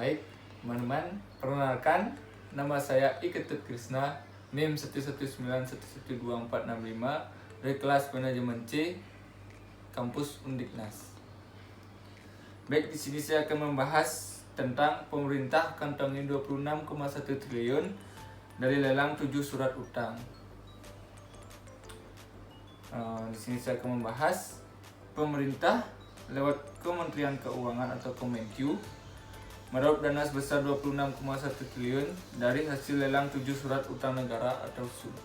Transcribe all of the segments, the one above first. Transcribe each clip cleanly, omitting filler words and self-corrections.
Baik, teman-teman, perkenalkan, nama saya Iketut Krisna, NIM 119112465 dari kelas manajemen C, kampus Undiknas. Baik, di sini saya akan membahas tentang pemerintah kantongi 26,1 triliun dari lelang 7 surat utang. Di sini saya akan membahas pemerintah lewat Kementerian Keuangan atau Kemenq meraup dana sebesar 26,1 triliun dari hasil lelang 7 surat utang negara atau SUN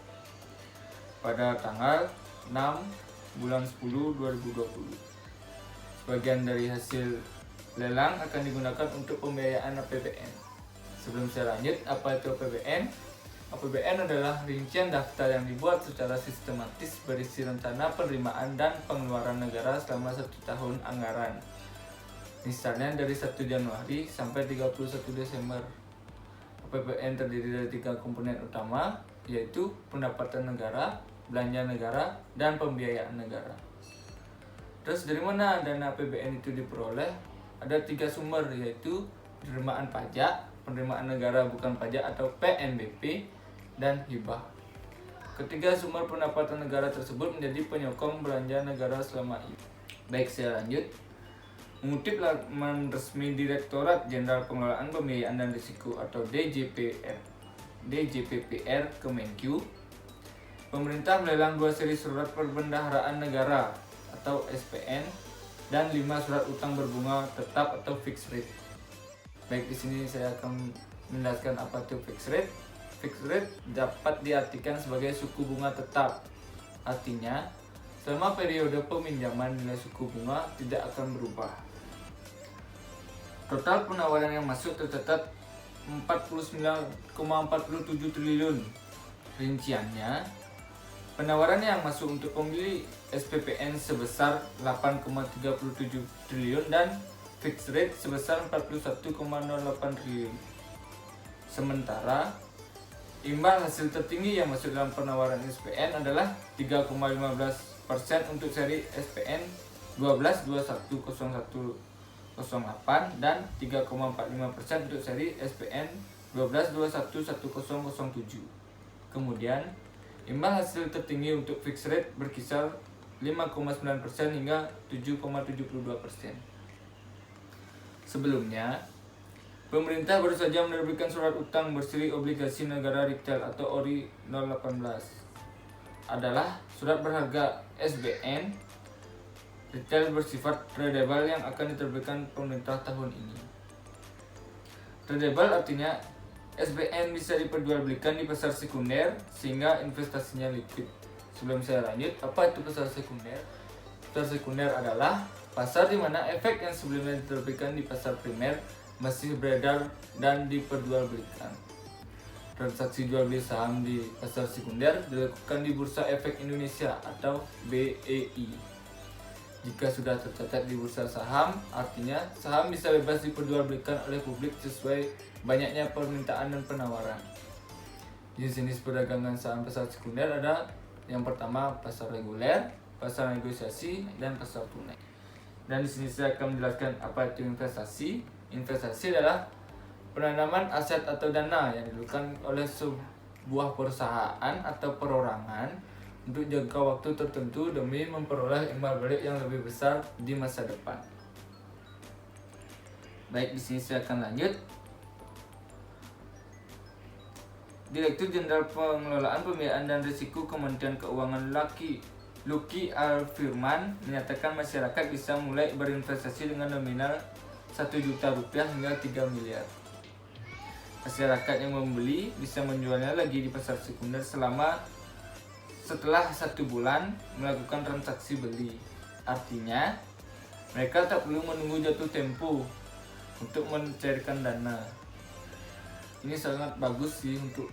pada tanggal 6 bulan 10 2020. Sebagian dari hasil lelang akan digunakan untuk pembiayaan APBN. Sebelum saya lanjut, apa itu APBN? APBN adalah rincian daftar yang dibuat secara sistematis berisi rencana penerimaan dan pengeluaran negara selama 1 tahun anggaran. Misalnya dari 1 Januari sampai 31 Desember. APBN terdiri dari 3 komponen utama, yaitu pendapatan negara, belanja negara, dan pembiayaan negara. Terus dari mana dana APBN itu diperoleh? Ada 3 sumber, yaitu penerimaan pajak, penerimaan negara bukan pajak atau PNBP, dan hibah. Ketiga sumber pendapatan negara tersebut menjadi penyokong belanja negara selama ini. Baik, saya lanjut. Mengutip laman resmi Direktorat Jenderal Pengelolaan Pembiayaan dan Risiko atau DJPPR Kemenq, pemerintah melelang 2 seri surat perbendaharaan negara atau SPN dan 5 surat utang berbunga tetap atau fixed rate. Baik, di sini saya akan menjelaskan apa itu fixed rate. Fixed rate dapat diartikan sebagai suku bunga tetap. Artinya, selama periode peminjaman nilai suku bunga tidak akan berubah. Total penawaran yang masuk tercatat 49,47 triliun. Rinciannya, penawaran yang masuk untuk pembeli SPPN sebesar 8,37 triliun dan fixed rate sebesar 41,08 triliun. Sementara, imbal hasil tertinggi yang masuk dalam penawaran SPN adalah 3,15% untuk seri SPN 12210108 dan 3,45% untuk seri SPN 12211007. Kemudian, imbal hasil tertinggi untuk fixed rate berkisar 5,9% hingga 7,72%. Sebelumnya, pemerintah baru saja menerbitkan surat utang berseri obligasi negara retail atau ORI 018. Adalah surat berharga SBN retail bersifat tradable yang akan diterbitkan pemerintah tahun ini. Tradable artinya SBN bisa diperjualbelikan di pasar sekunder sehingga investasinya liquid. Sebelum saya lanjut, apa itu pasar sekunder? Pasar sekunder adalah pasar di mana efek yang sebelumnya diterbitkan di pasar primer masih beredar dan diperjualbelikan. Transaksi jual beli saham di pasar sekunder dilakukan di Bursa Efek Indonesia atau BEI. Jika sudah tercatat di bursa saham, artinya saham bisa bebas diperjualbelikan oleh publik sesuai banyaknya permintaan dan penawaran. Jenis-jenis perdagangan saham pasar sekunder ada yang pertama pasar reguler, pasar negosiasi, dan pasar tunai. Dan di sini saya akan menjelaskan apa itu investasi. Investasi adalah penanaman aset atau dana yang dilakukan oleh sebuah perusahaan atau perorangan untuk jangka waktu tertentu demi memperoleh imbal balik yang lebih besar di masa depan. Baik, di sini saya akan lanjut. Direktur Jenderal Pengelolaan Pembiayaan dan Risiko Kementerian Keuangan Luki Alfirman menyatakan masyarakat bisa mulai berinvestasi dengan nominal 1 juta rupiah hingga 3 miliar. Masyarakat yang membeli bisa menjualnya lagi di pasar sekunder setelah 1 bulan melakukan transaksi beli. Artinya, mereka tak perlu menunggu jatuh tempo untuk mencairkan dana. Ini sangat bagus sih untuk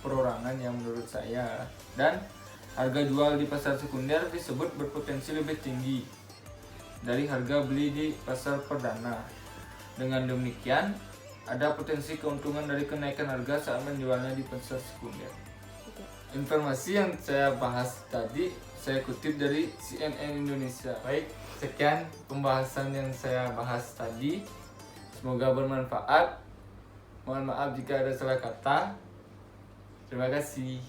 perorangan yang menurut saya. Dan harga jual di pasar sekunder disebut berpotensi lebih tinggi dari harga beli di pasar perdana. Dengan demikian, ada potensi keuntungan dari kenaikan harga saat menjualnya di pasar sekunder. Informasi yang saya bahas tadi saya kutip dari CNN Indonesia. Baik, sekian pembahasan yang saya bahas tadi. Semoga bermanfaat. Mohon maaf jika ada salah kata. Terima kasih.